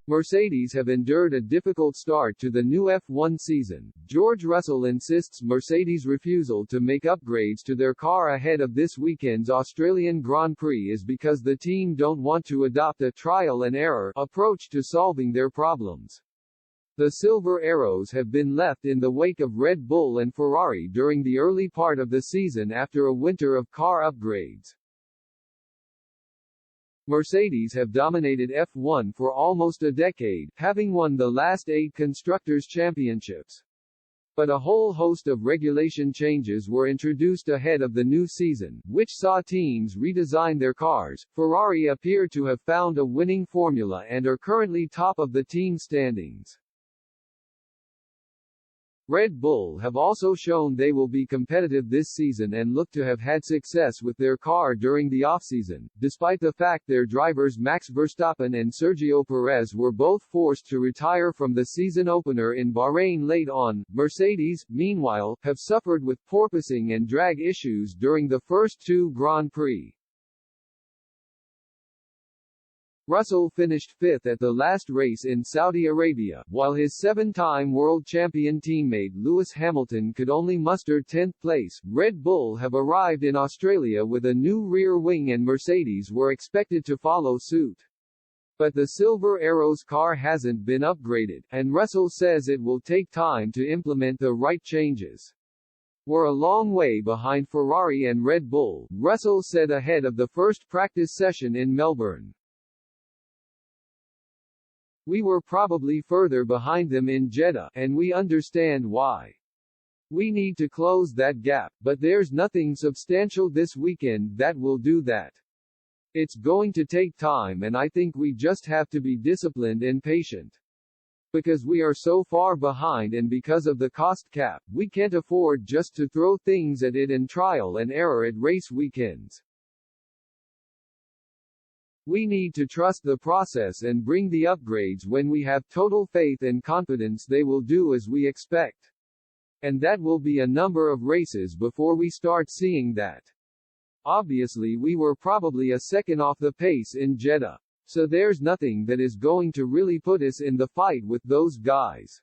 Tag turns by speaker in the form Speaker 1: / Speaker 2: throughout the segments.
Speaker 1: Mercedes have endured a difficult start to the new F1 season. George Russell insists Mercedes' refusal to make upgrades to their car ahead of this weekend's Australian Grand Prix is because the team don't want to adopt a trial-and-error approach to solving their problems. The Silver Arrows have been left in the wake of Red Bull and Ferrari during the early part of the season after a winter of car upgrades. Mercedes have dominated F1 for almost a decade, having won the last 8 Constructors' Championships. But a whole host of regulation changes were introduced ahead of the new season, which saw teams redesign their cars. Ferrari appear to have found a winning formula and are currently top of the team standings. Red Bull have also shown they will be competitive this season and look to have had success with their car during the off-season, despite the fact their drivers Max Verstappen and Sergio Perez were both forced to retire from the season opener in Bahrain late on. Mercedes, meanwhile, have suffered with porpoising and drag issues during the first 2 Grand Prix. Russell finished 5th at the last race in Saudi Arabia, while his 7-time world champion teammate Lewis Hamilton could only muster 10th place. Red Bull have arrived in Australia with a new rear wing and Mercedes were expected to follow suit. But the Silver Arrows car hasn't been upgraded, and Russell says it will take time to implement the right changes. "We're a long way behind Ferrari and Red Bull," Russell said ahead of the first practice session in Melbourne. "We were probably further behind them in Jeddah, and we understand why. We need to close that gap, but there's nothing substantial this weekend that will do that. It's going to take time and I think we just have to be disciplined and patient. Because we are so far behind and because of the cost cap, we can't afford just to throw things at it and trial and error at race weekends. We need to trust the process and bring the upgrades when we have total faith and confidence they will do as we expect. And that will be a number of races before we start seeing that. Obviously we were probably a second off the pace in Jeddah. So there's nothing that is going to really put us in the fight with those guys.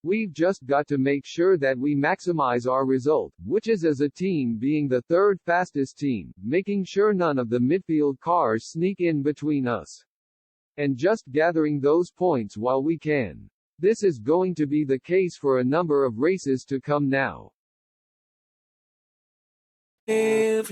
Speaker 1: We've just got to make sure that we maximize our result, which is as a team being the 3rd fastest team, making sure none of the midfield cars sneak in between us. And just gathering those points while we can. This is going to be the case for a number of races to come now.
Speaker 2: If